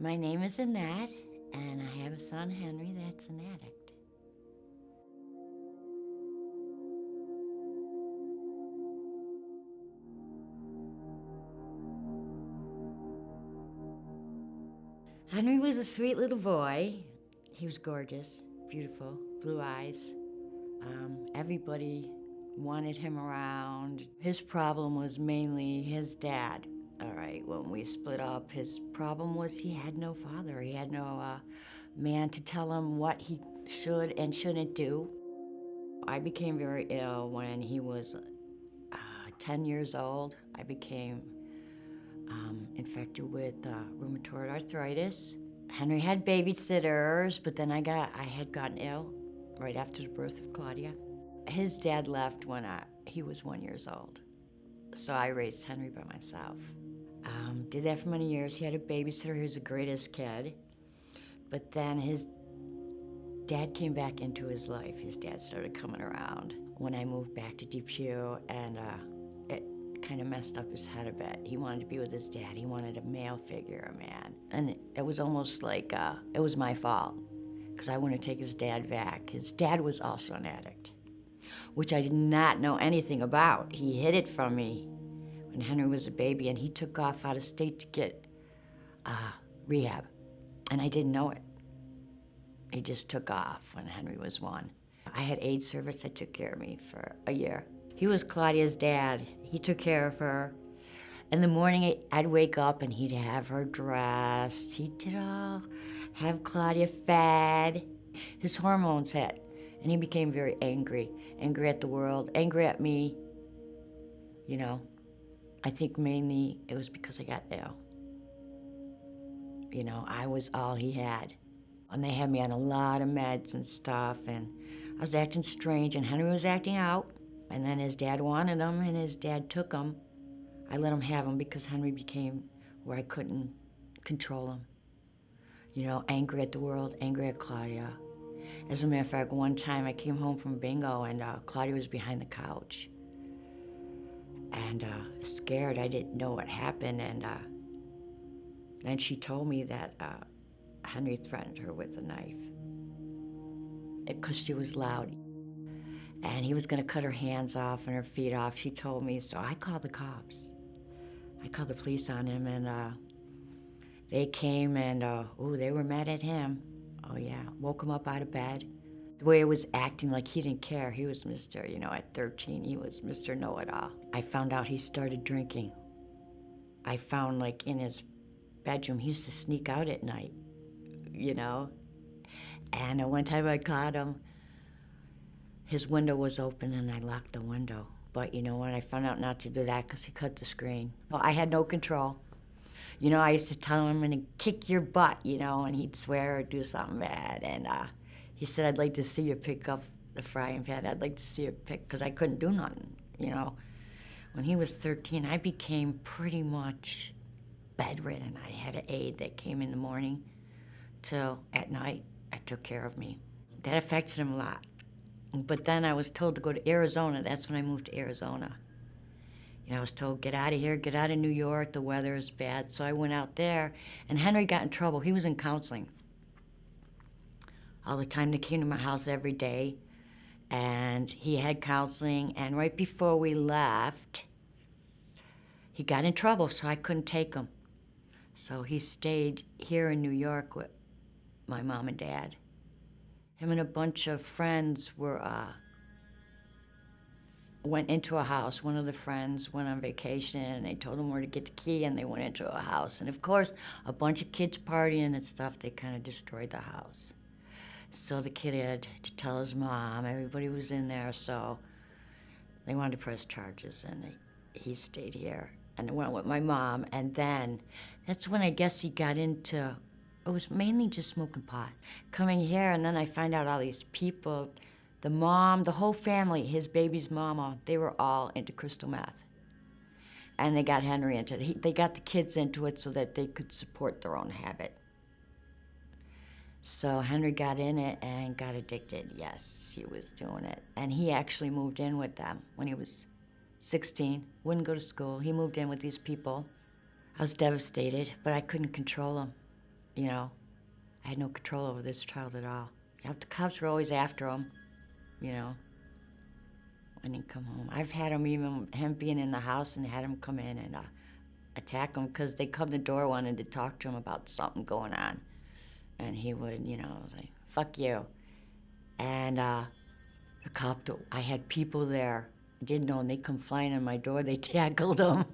My name is Annette, and I have a son, Henry, that's an addict. Henry was a sweet little boy. He was gorgeous, beautiful, blue eyes. Everybody wanted him around. His problem was mainly his dad. All right, when we split up, his problem was he had no father. He had no man to tell him what he should and shouldn't do. I became very ill when he was 10 years old. I became infected with rheumatoid arthritis. Henry had babysitters, but then I had gotten ill right after the birth of Claudia. His dad left when he was 1 year old, so I raised Henry by myself. Did that for many years. He had a babysitter who was the greatest kid, but then his dad came back into his life. His dad started coming around when I moved back to DePew, and it kind of messed up his head a bit. He wanted to be with his dad. He wanted a male figure, a man. And it was almost like it was my fault, because I wanted to take his dad back. His dad was also an addict, which I did not know anything about. He hid it from me when Henry was a baby, and he took off out of state to get rehab, and I didn't know it. He just took off when Henry was 1. I had aid service that took care of me for a year. He was Claudia's dad. He took care of her. In the morning, I'd wake up and he'd have her dressed. He did all, have Claudia fed. His hormones hit, and he became very angry. Angry at the world, angry at me. You know, I think mainly it was because I got ill. You know, I was all he had. And they had me on a lot of meds and stuff, and I was acting strange, and Henry was acting out. And then his dad wanted him, and his dad took him. I let him have him because Henry became where I couldn't control him. You know, angry at the world, angry at Claudia. As a matter of fact, one time I came home from bingo, and Claudia was behind the couch. And scared, I didn't know what happened, and then she told me that Henry threatened her with a knife because she was loud. And he was going to cut her hands off and her feet off, she told me. So I called the cops. I called the police on him, and they came, and they were mad at him. Oh yeah, woke him up out of bed. The way he was acting, like he didn't care. He was Mr., at 13, he was Mr. Know-It-All. I found out he started drinking. I found, like, in his bedroom, he used to sneak out at night. And one time I caught him, his window was open and I locked the window. But when, I found out not to do that because he cut the screen. Well, I had no control. I used to tell him, I'm gonna kick your butt, and he'd swear or do something bad. And he said, I'd like to see you pick up the frying pan. I'd like to see you pick, because I couldn't do nothing, When he was 13, I became pretty much bedridden. I had an aide that came in the morning till at night. That took care of me. That affected him a lot. But then I was told to go to Arizona. That's when I moved to Arizona. I was told, get out of here, get out of New York, the weather is bad. So I went out there, and Henry got in trouble. He was in counseling all the time. They came to my house every day, and he had counseling. And right before we left, he got in trouble, so I couldn't take him. So he stayed here in New York with my mom and dad. Him and a bunch of friends went into a house. One of the friends went on vacation, and they told him where to get the key, and they went into a house. And of course, a bunch of kids partying and stuff, they kind of destroyed the house. So the kid had to tell his mom. Everybody was in there, so they wanted to press charges, and he stayed here. And I went with my mom, and then that's when I guess he got into, it was mainly just smoking pot. Coming here, and then I find out all these people, the mom, the whole family, his baby's mama, they were all into crystal meth. And they got Henry into it. They got the kids into it so that they could support their own habit. So Henry got in it and got addicted. Yes, he was doing it. And he actually moved in with them when he was 16, wouldn't go to school. He moved in with these people. I was devastated, but I couldn't control him. you know, I had no control over this child at all. The cops were always after him, you know, when he'd come home. I've had him being in the house and had him come in and attack him because they come to the door wanting to talk to him about something going on. And he would, you know, say, fuck you. And the cop, I had people there, didn't know, and they come flying in my door, they tackled him.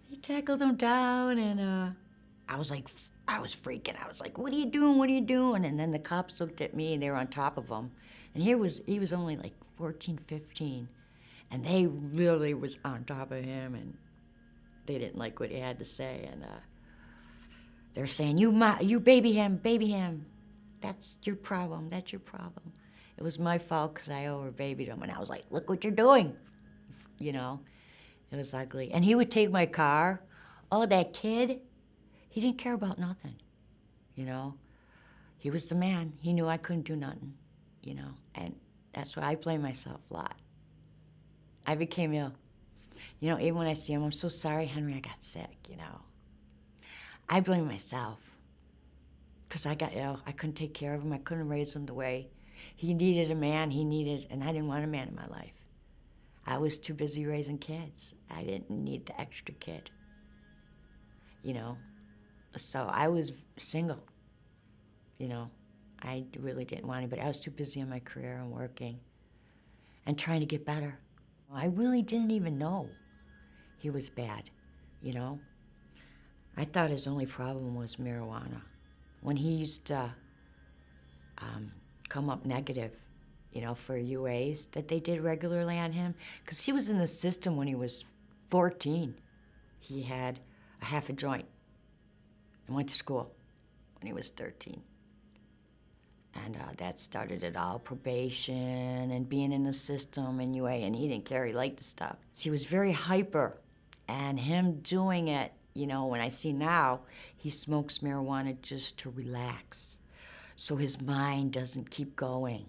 They tackled him down, and I was freaking. I was like, what are you doing? What are you doing? And then the cops looked at me, and they were on top of him. And he was only like 14, 15. And they really was on top of him, and they didn't like what he had to say. And they're saying, you baby him. That's your problem. That's your problem. It was my fault because I over-babied him. And I was like, look what you're doing. You know, it was ugly. And he would take my car. Oh, that kid, he didn't care about nothing, you know. He was the man. He knew I couldn't do nothing, you know. And that's why I blame myself a lot. I became ill. You know, even when I see him, I'm so sorry, Henry, I got sick, you know. I blame myself because I got ill. I couldn't take care of him. I couldn't raise him the way he needed a man. And I didn't want a man in my life. I was too busy raising kids. I didn't need the extra kid, you know. So I was single, you know. I really didn't want anybody. I was too busy in my career and working and trying to get better. I really didn't even know he was bad, you know. I thought his only problem was marijuana. When he used to come up negative, you know, for UAs that they did regularly on him, because he was in the system when he was 14. He had a half a joint and went to school when he was 13. And that started it all, probation and being in the system and UA, and he didn't care, he liked the stuff. So he was very hyper, and him doing it, you know, when I see now, he smokes marijuana just to relax. So his mind doesn't keep going,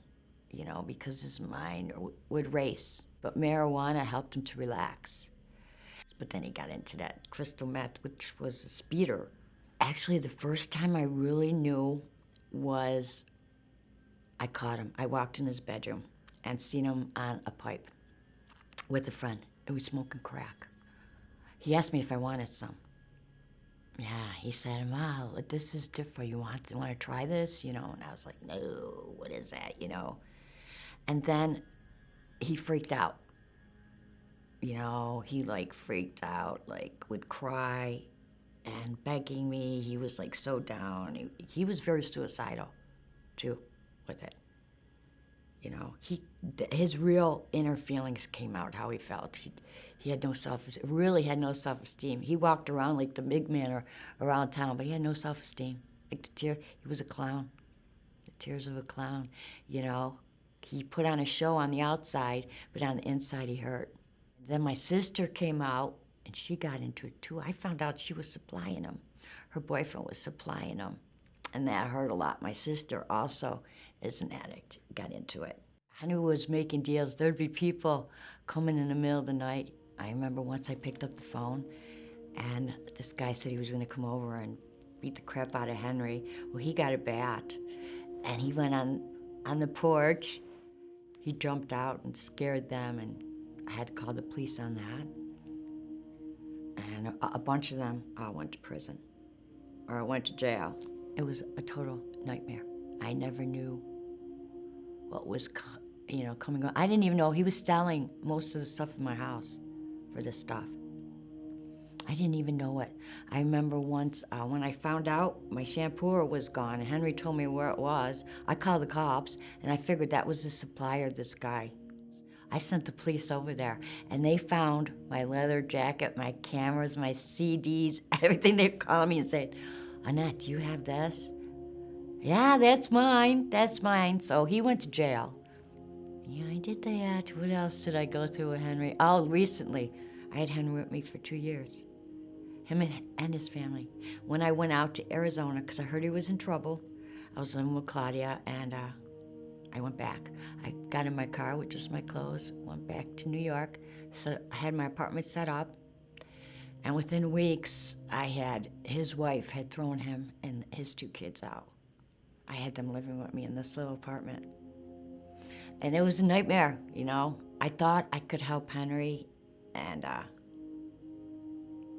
you know, because his mind would race. But marijuana helped him to relax. But then he got into that crystal meth, which was a speeder. Actually, the first time I really knew was I caught him. I walked in his bedroom and seen him on a pipe with a friend. He was smoking crack. He asked me if I wanted some. Yeah, he said, "Wow, this is different. You want to try this?" You know, and I was like, "No, what is that?" You know. And then he freaked out. You know, he like freaked out, like would cry and begging me. He was like so down. He was very suicidal, too, with it. You know, his real inner feelings came out, how he felt. He had really had no self-esteem. He walked around like the big man around town, but he had no self-esteem. Like he was a clown, the tears of a clown, you know. He put on a show on the outside, but on the inside he hurt. Then my sister came out, and she got into it too. I found out she was supplying him. Her boyfriend was supplying him, and that hurt a lot. My sister also is an addict, got into it. Henry was making deals. There'd be people coming in the middle of the night. I remember once I picked up the phone, and this guy said he was going to come over and beat the crap out of Henry. Well, he got a bat, and he went on the porch. He jumped out and scared them, and I had to call the police on that. And a bunch of them went to prison or went to jail. It was a total nightmare. I never knew what was, coming on. I didn't even know he was selling most of the stuff in my house for this stuff. I didn't even know it. I remember once when I found out my shampooer was gone and Henry told me where it was, I called the cops and I figured that was the supplier, this guy. I sent the police over there and they found my leather jacket, my cameras, my CDs, everything. They called me and said, "Annette, do you have this?" "Yeah, that's mine, that's mine." So he went to jail. Yeah, I did that. What else did I go through with Henry? Oh, recently, I had Henry with me for 2 years. Him and his family. When I went out to Arizona, because I heard he was in trouble, I was living with Claudia, and I went back. I got in my car with just my clothes, went back to New York. So I had my apartment set up, And within weeks, his wife had thrown him and his 2 kids out. I had them living with me in this little apartment. And it was a nightmare, you know. I thought I could help Henry, and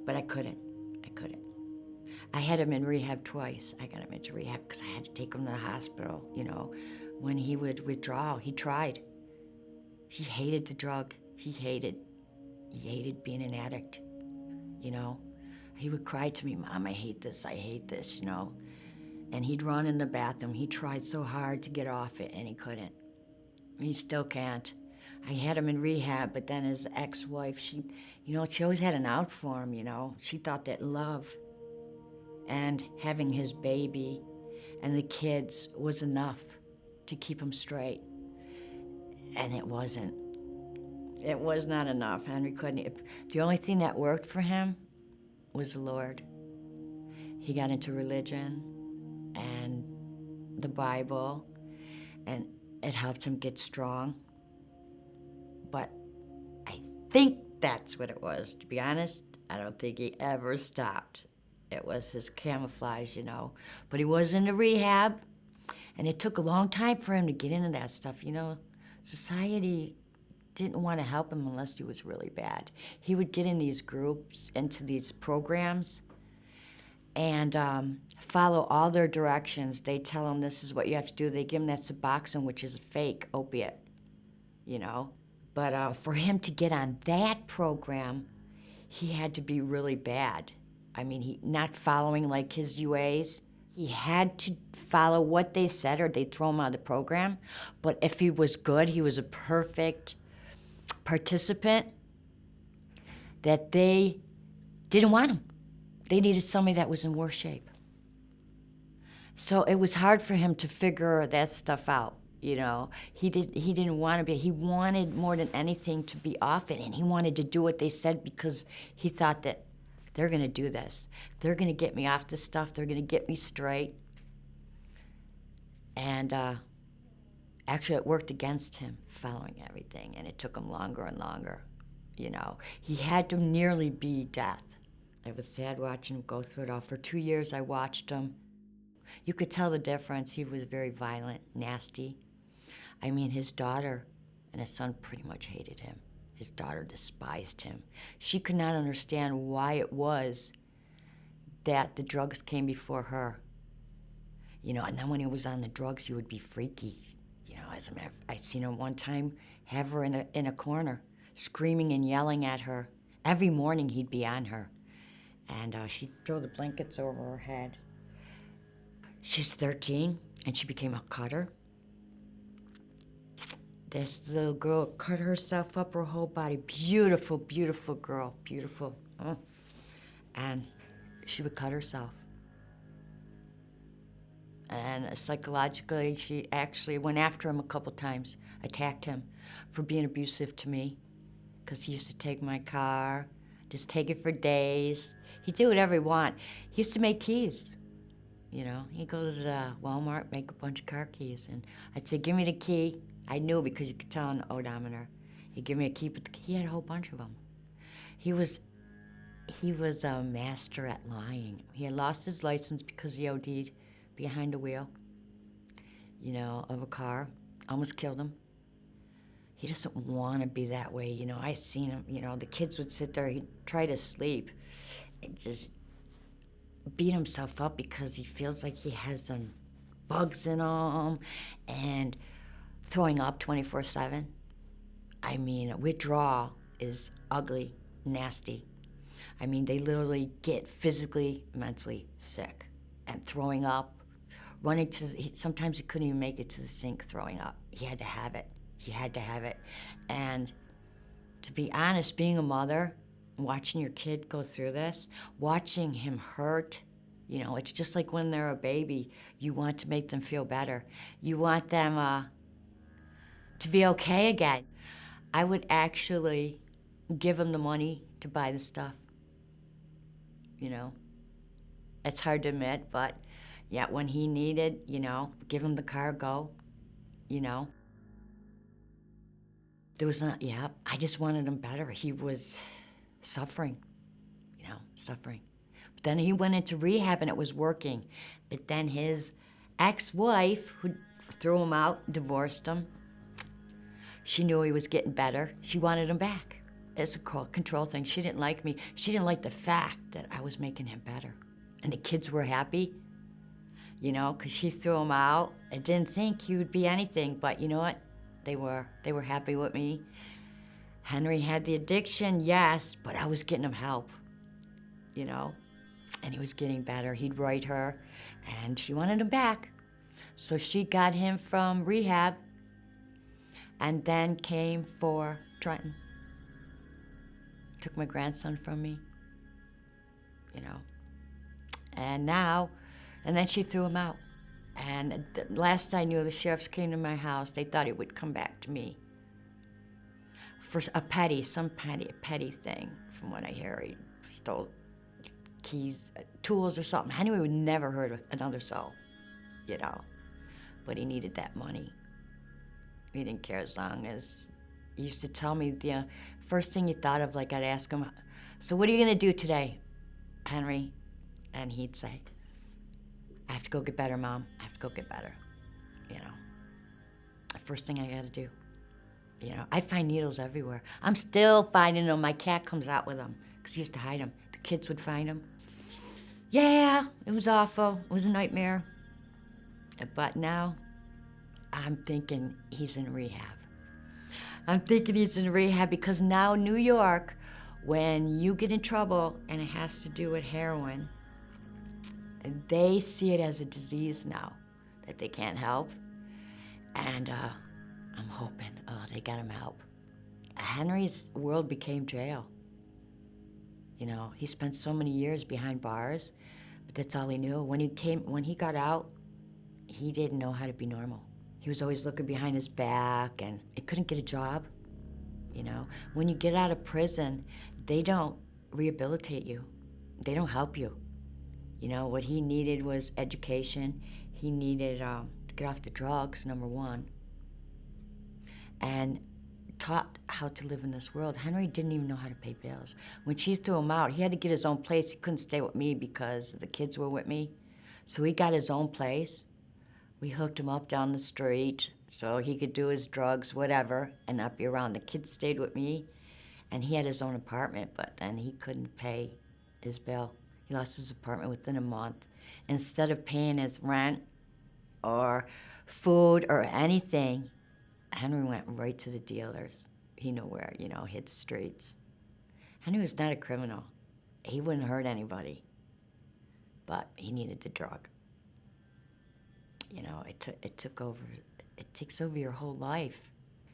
but I couldn't. I couldn't. I had him in rehab twice. I got him into rehab because I had to take him to the hospital, you know. When he would withdraw, he tried. He hated the drug. He hated being an addict, you know. He would cry to me, Mom, I hate this, you know. And he'd run in the bathroom. He tried so hard to get off it, and he couldn't. He still can't. I had him in rehab, but then his ex-wife, she always had an out for him, you know. She thought that love and having his baby and the kids was enough to keep him straight. And it wasn't. It was not enough. Henry couldn't. The only thing that worked for him was the Lord. He got into religion and the Bible, and it helped him get strong. But I think that's what it was. To be honest, I don't think he ever stopped. It was his camouflage, you know. But he was into rehab, and it took a long time for him to get into that stuff, you know. Society didn't want to help him unless he was really bad. He would get in these groups, into these programs, and follow all their directions. They tell him this is what you have to do. They give him that Suboxone, which is a fake opiate, you know. But for him to get on that program, he had to be really bad. I mean, he not following like his UAs. He had to follow what they said or they'd throw him out of the program. But if he was good, he was a perfect participant, that they didn't want him. They needed somebody that was in worse shape. So it was hard for him to figure that stuff out, you know. He didn't want to be. He wanted more than anything to be off it, and he wanted to do what they said because he thought that they're going to do this. They're going to get me off this stuff. They're going to get me straight. And actually, it worked against him following everything, and it took him longer and longer, you know. He had to nearly be death. It was sad watching him go through it all. For 2 years, I watched him. You could tell the difference. He was very violent, nasty. I mean, his daughter and his son pretty much hated him. His daughter despised him. She could not understand why it was that the drugs came before her. You know, and then when he was on the drugs, he would be freaky. You know, as a matter of fact, I seen him one time have her in a corner, screaming and yelling at her. Every morning he'd be on her. And she'd throw the blankets over her head. She's 13, and she became a cutter. This little girl cut herself up, her whole body. Beautiful, beautiful girl, beautiful. And she would cut herself. And psychologically, she actually went after him a couple times, attacked him for being abusive to me, because he used to take my car, just take it for days. He'd do whatever he wanted. He used to make keys. You know, he'd go to the Walmart, make a bunch of car keys, and I'd say, give me the key. I knew because you could tell on the odometer. He'd give me a key, but he had a whole bunch of them. He was a master at lying. He had lost his license because he OD'd behind the wheel, you know, of a car. Almost killed him. He doesn't want to be that way, you know. I seen him, you know, the kids would sit there, he'd try to sleep and just beat himself up because he feels like he has some bugs in him and throwing up 24/7. I mean, withdrawal is ugly, nasty. I mean, they literally get physically, mentally sick and throwing up, running to, sometimes he couldn't even make it to the sink throwing up. He had to have it. He had to have it. And to be honest, being a mother, watching your kid go through this, watching him hurt, you know, it's just like when they're a baby. You want to make them feel better. You want them to be okay again. I would actually give him the money to buy the stuff, you know. It's hard to admit, but yeah, when he needed, you know, give him the car, go, you know. There was not, yeah, I just wanted him better. He was suffering, you know. suffering. But then he went into rehab and it was working. But then his ex-wife, who threw him out, divorced him, she knew he was getting better. She wanted him back. It's a control thing. She didn't like me. She didn't like the fact that I was making him better. And the kids were happy, because she threw him out. I didn't think he would be anything, but you know what? They were happy with me. Henry had the addiction, yes, but I was getting him help, and he was getting better. He'd write her, and she wanted him back. So she got him from rehab and then came for Trenton. Took my grandson from me, and then she threw him out. And the last I knew, the sheriffs came to my house. They thought it would come back to me for a petty thing. From what I hear, he stole keys, tools or something. Henry would never hurt another soul, but he needed that money. He didn't care as long as, he used to tell me the first thing he thought of, like I'd ask him, so what are you gonna do today, Henry? And he'd say, I have to go get better, Mom. I have to go get better, The first thing I gotta do. I'd find needles everywhere. I'm still finding them. My cat comes out with them, because he used to hide them. The kids would find them. Yeah, it was awful. It was a nightmare. But now, I'm thinking he's in rehab. Because now New York, when you get in trouble and it has to do with heroin, they see it as a disease now that they can't help. And I'm hoping, they got him help. Henry's world became jail. He spent so many years behind bars, but that's all he knew. When he got out, he didn't know how to be normal. He was always looking behind his back, and he couldn't get a job. When you get out of prison, they don't rehabilitate you. They don't help you. What he needed was education. He needed to get off the drugs, number one, and taught how to live in this world. Henry didn't even know how to pay bills. When she threw him out, he had to get his own place. He couldn't stay with me because the kids were with me. So he got his own place. We hooked him up down the street so he could do his drugs, whatever, and not be around. The kids stayed with me, and he had his own apartment, but then he couldn't pay his bill. He lost his apartment within a month. Instead of paying his rent or food or anything, Henry went right to the dealers. He knew where, hit the streets. Henry was not a criminal. He wouldn't hurt anybody, but he needed the drug. It took over. It takes over your whole life.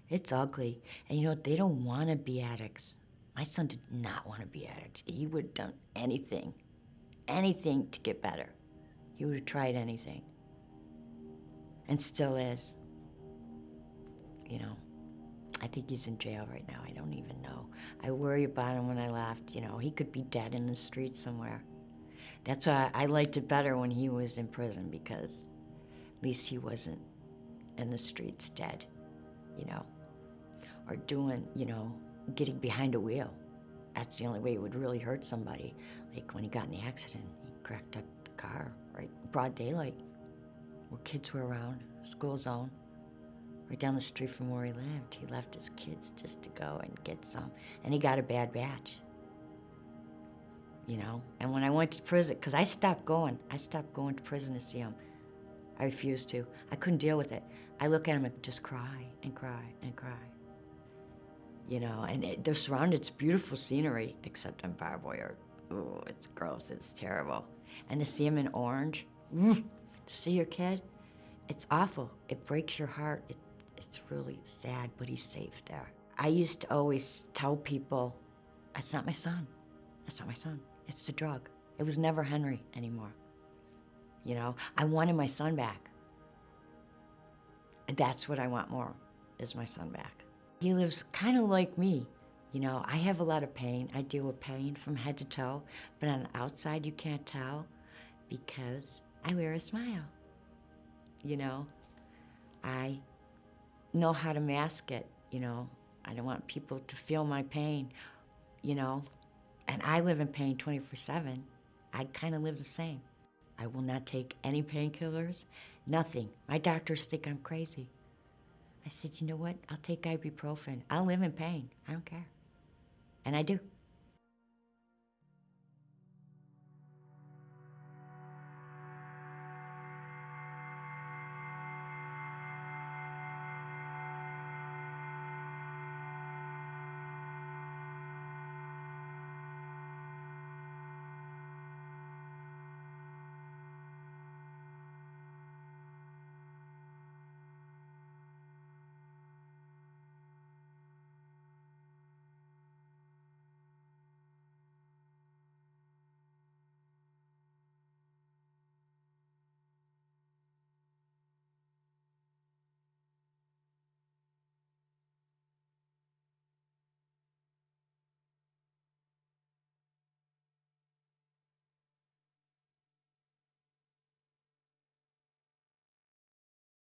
It's ugly. And they don't want to be addicts. My son did not want to be addicts. He would have done anything to get better. He would have tried anything. And still is. I think he's in jail right now. I don't even know. I worry about him when I left. He could be dead in the street somewhere. That's why I liked it better when he was in prison, because at least he wasn't in the streets dead, or doing, getting behind a wheel. That's the only way it would really hurt somebody. Like when he got in the accident, he cracked up the car, right, broad daylight, where kids were around, school zone, right down the street from where he lived. He left his kids just to go and get some, and he got a bad batch. And when I went to prison, because I stopped going to prison to see him. I refused to. I couldn't deal with it. I look at him and just cry and cry and cry. And they're surrounded, it's beautiful scenery, except on barbed wire. Ooh, it's gross, it's terrible. And to see him in orange, to see your kid, it's awful. It breaks your heart. It's really sad, but he's safe there. I used to always tell people, that's not my son. That's not my son. It's the drug. It was never Henry anymore. I wanted my son back. And that's what I want more, is my son back. He lives kind of like me. I have a lot of pain. I deal with pain from head to toe, but on the outside you can't tell because I wear a smile. I know how to mask it, I don't want people to feel my pain, And I live in pain 24/7. I kind of live the same. I will not take any painkillers, nothing. My doctors think I'm crazy. I said, you know what? I'll take ibuprofen. I'll live in pain. I don't care. And I do.